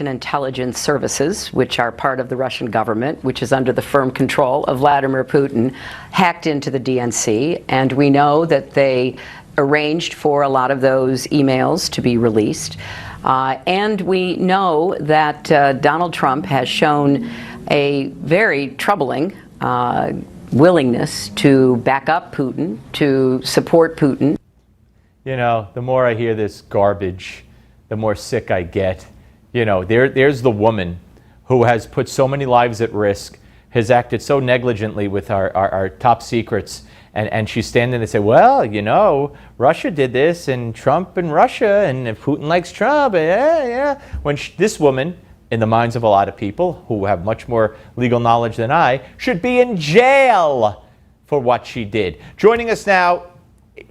Russian intelligence services, which are part of the Russian government, which is under the firm control of Vladimir Putin, hacked into the DNC, and we know that they arranged for a lot of those emails to be released. And we know that Donald Trump has shown a very troubling willingness to back up Putin, to support Putin. You know, the more I hear this garbage, the more sick I get. You know, there's the woman who has put so many lives at risk, has acted so negligently with our top secrets, and she's standing there and say, well, you know, Russia did this, and Trump and Russia, and if Putin likes Trump, yeah. When this woman, in the minds of a lot of people who have much more legal knowledge than I, should be in jail for what she did. Joining us now,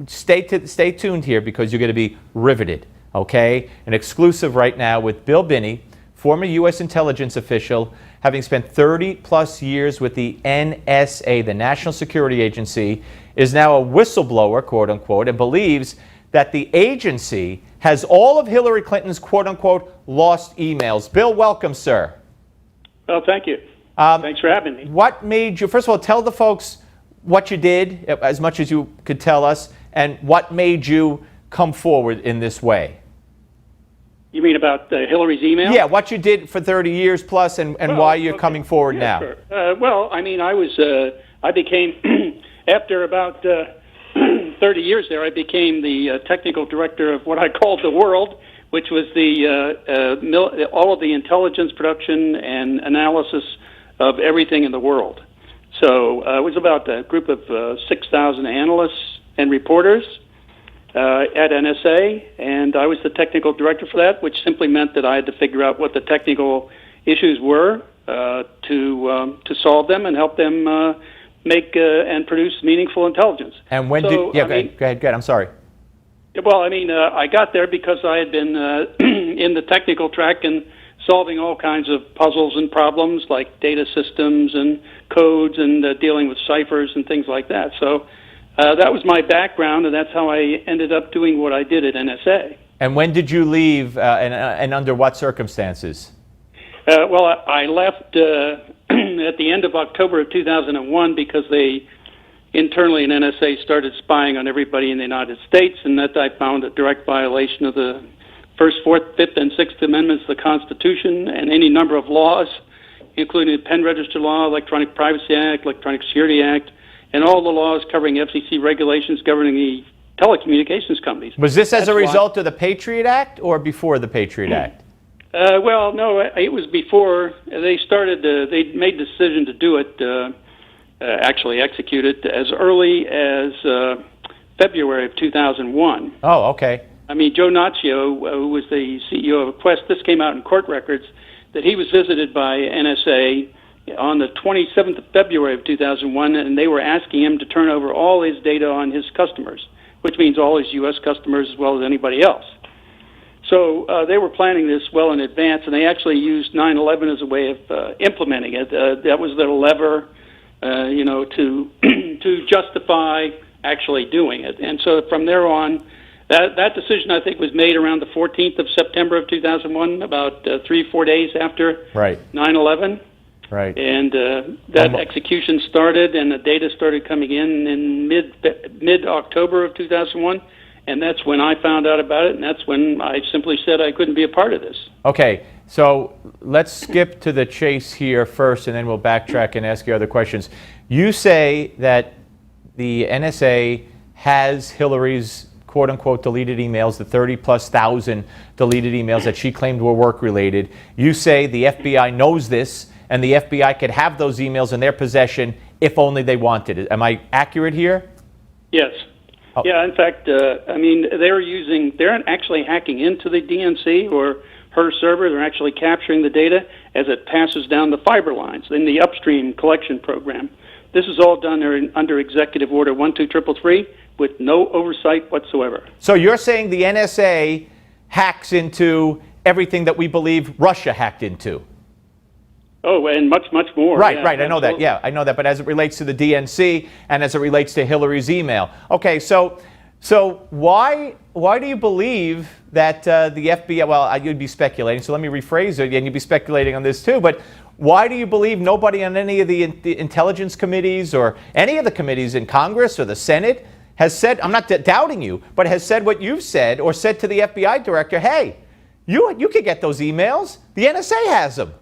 stay tuned here because you're going to be riveted, okay? An exclusive right now with Bill Binney, former U.S. intelligence official, having spent 30-plus years with the NSA, the National Security Agency, is now a whistleblower, quote-unquote, and believes that the agency has all of Hillary Clinton's, quote-unquote, lost emails. Bill, welcome, sir. Well, thank you. Thanks for having me. What made you, first of all, tell the folks what you did, as much as you could tell us, and what made you come forward in this way. You mean about Hillary's email? Yeah, what you did for 30 years plus, and why you're coming forward now. Sure. Well, I mean, I became, after about 30 years there, I became the technical director of what I called the world, which was all of the intelligence production and analysis of everything in the world. So it was about a group of 6,000 analysts and reporters at NSA, and I was the technical director for that, which simply meant that I had to figure out what the technical issues were to solve them and help them make and produce meaningful intelligence. And when go ahead, I'm sorry. Well, I mean, I got there because I had been in the technical track and solving all kinds of puzzles and problems like data systems and codes and dealing with ciphers and things like that. So that was my background, and that's how I ended up doing what I did at NSA. And when did you leave, and under what circumstances? Well, I left at the end of October of 2001 because they internally in NSA started spying on everybody in the United States, and that I found a direct violation of the First, Fourth, Fifth, and Sixth Amendments of the Constitution and any number of laws, including the Pen Register Law, Electronic Privacy Act, Electronic Security Act, and all the laws covering FCC regulations governing the telecommunications companies. Was this as a result of the Patriot Act or before the Patriot Act? Well, no, it was before they started. They made the decision to do it, actually execute it, as early as February of 2001. Oh, okay. I mean, Joe Naccio, who was the CEO of Quest, this came out in court records, that he was visited by NSA on the 27th of February of 2001, and they were asking him to turn over all his data on his customers, which means all his U.S. customers as well as anybody else. So they were planning this well in advance, and they actually used 9/11 as a way of implementing it. That was their lever, to justify actually doing it. And so from there on, that decision, I think, was made around the 14th of September of 2001, about 3-4 days after 9/11. Right. And that execution started, and the data started coming in mid-October of 2001. And that's when I found out about it, and that's when I simply said I couldn't be a part of this. Okay, so let's skip to the chase here first, and then we'll backtrack and ask you other questions. You say that the NSA has Hillary's quote-unquote deleted emails, the 30-plus thousand deleted emails that she claimed were work-related. You say the FBI knows this, and the FBI could have those emails in their possession if only they wanted it. Am I accurate here? Yes. Oh. Yeah, in fact, I mean, they're actually hacking into the DNC or her server. They're actually capturing the data as it passes down the fiber lines in the upstream collection program. This is all done under Executive Order 12333 with no oversight whatsoever. So you're saying the NSA hacks into everything that we believe Russia hacked into? Oh, and much, much more. Right, yeah, right. I know that. Yeah, I know that. But as it relates to the DNC and as it relates to Hillary's email. Okay, so So why do you believe that the FBI, well, you'd be speculating, so let me rephrase it, and you'd be speculating on this too, but why do you believe nobody on any of the intelligence committees or any of the committees in Congress or the Senate has said, I'm not doubting you, but has said what you've said or said to the FBI director, hey, you could get those emails. The NSA has them.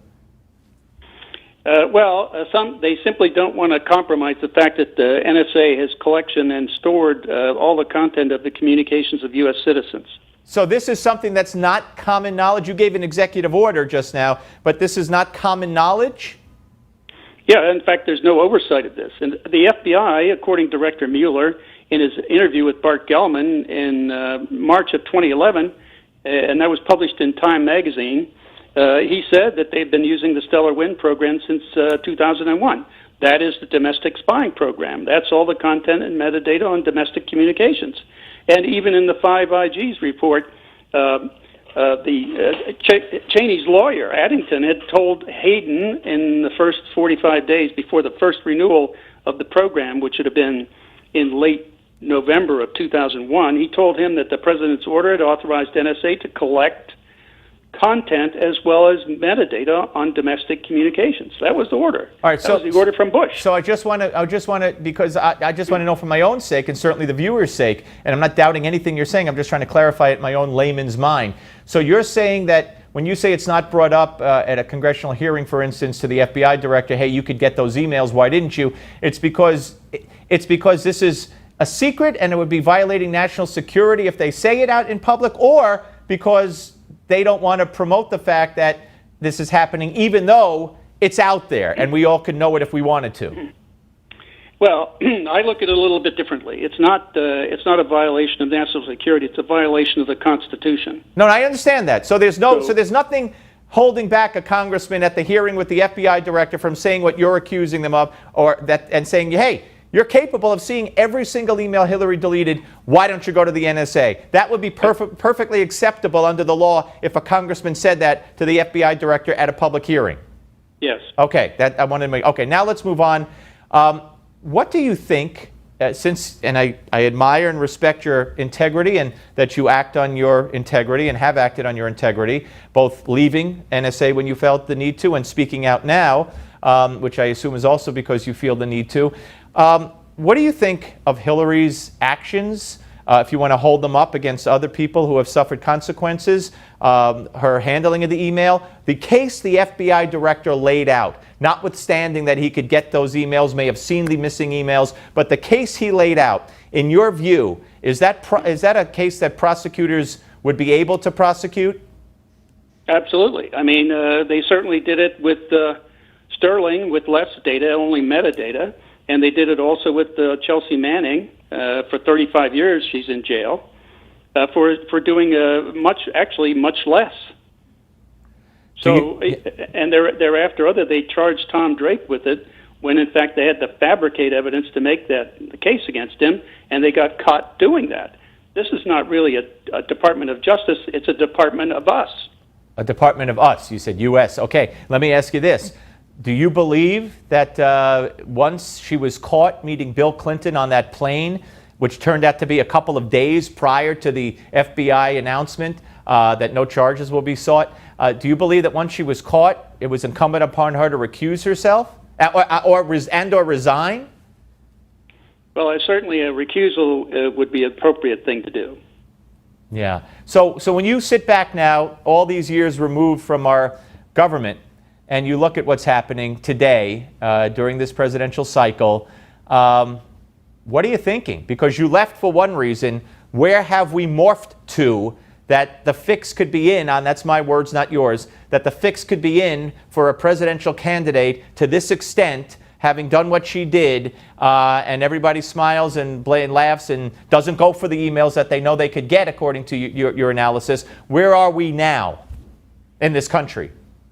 They simply don't want to compromise the fact that the NSA has collection and stored all the content of the communications of U.S. citizens. So this is something that's not common knowledge. You gave an executive order just now, but this is not common knowledge? Yeah, in fact, there's no oversight of this. And the FBI, according to Director Mueller, in his interview with Bart Gellman in March of 2011, and that was published in Time magazine, he said that they've been using the Stellar Wind program since 2001. That is the domestic spying program. That's all the content and metadata on domestic communications. And even in the 5IG's report, Cheney's lawyer, Addington, had told Hayden in the first 45 days before the first renewal of the program, which would have been in late November of 2001, he told him that the president's order had authorized NSA to collect content as well as metadata on domestic communications. That was the order. All right, that was the order from Bush. So I just want to, because I just want to know for my own sake and certainly the viewer's sake, and I'm not doubting anything you're saying, I'm just trying to clarify it in my own layman's mind. So you're saying that when you say it's not brought up at a congressional hearing, for instance, to the FBI director, hey, you could get those emails, why didn't you? It's because this is a secret and it would be violating national security if they say it out in public, or because they don't want to promote the fact that this is happening, even though it's out there and we all could know it if we wanted to. Well, I look at it a little bit differently. It's not a violation of national security. It's a violation of the Constitution. No, I understand that. So there's nothing holding back a congressman at the hearing with the FBI director from saying what you're accusing them of, and saying, hey, you're capable of seeing every single email Hillary deleted. Why don't you go to the NSA? That would be perfectly acceptable under the law if a congressman said that to the FBI director at a public hearing. Yes. Okay, that I wanted to make. Okay, now let's move on. What do you think? I admire and respect your integrity and that you act on your integrity and have acted on your integrity, both leaving NSA when you felt the need to and speaking out now, which I assume is also because you feel the need to. What do you think of Hillary's actions, if you want to hold them up against other people who have suffered consequences, her handling of the email, the case the FBI director laid out, notwithstanding that he could get those emails, may have seen the missing emails, but the case he laid out, in your view, is that a case that prosecutors would be able to prosecute? Absolutely. I mean, they certainly did it with Sterling with less data, only metadata. And they did it also with Chelsea Manning. For 35 years, she's in jail for doing much less. So, and thereafter, they charged Tom Drake with it when, in fact, they had to fabricate evidence to make the case against him, and they got caught doing that. This is not really a Department of Justice; it's a Department of us. A Department of us. You said U.S. Okay. Let me ask you this. Do you believe that once she was caught meeting Bill Clinton on that plane, which turned out to be a couple of days prior to the FBI announcement that no charges will be sought, do you believe that once she was caught, it was incumbent upon her to recuse herself or resign? Well, certainly a recusal would be an appropriate thing to do. Yeah. So when you sit back now, all these years removed from our government, and you look at what's happening today during this presidential cycle, what are you thinking? Because you left for one reason. Where have we morphed to that the fix could be in on, that's my words, not yours, that the fix could be in for a presidential candidate to this extent, having done what she did, and everybody smiles and laughs and doesn't go for the emails that they know they could get according to your analysis. Where are we now in this country?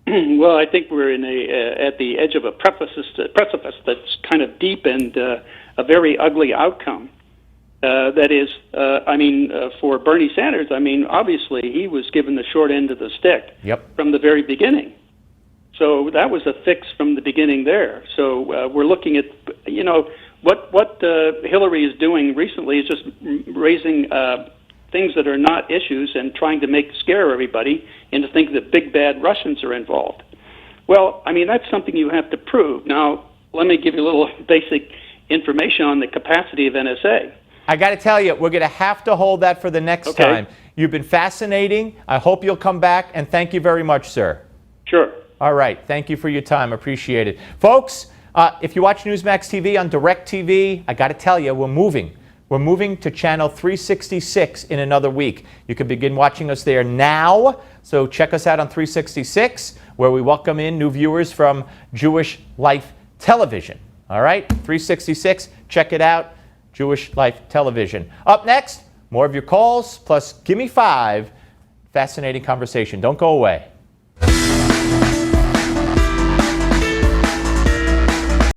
Well, I think we're at the edge of a precipice that's kind of deep and a very ugly outcome. That is, for Bernie Sanders, obviously he was given the short end of the stick from the very beginning. So that was a fix from the beginning there. So we're looking at, what Hillary is doing recently is just raising things that are not issues and trying to scare everybody into thinking that big bad Russians are involved. Well, I mean, that's something you have to prove. Now, let me give you a little basic information on the capacity of NSA. I got to tell you, we're going to have to hold that for the next time. You've been fascinating. I hope you'll come back, and thank you very much, sir. Sure. All right. Thank you for your time. Appreciate it. Folks, if you watch Newsmax TV on DirecTV, I got to tell you, we're moving. We're moving to channel 366 in another week. You can begin watching us there now. So check us out on 366, where we welcome in new viewers from Jewish Life Television. All right, 366, check it out, Jewish Life Television. Up next, more of your calls, plus Gimme 5. Fascinating conversation. Don't go away.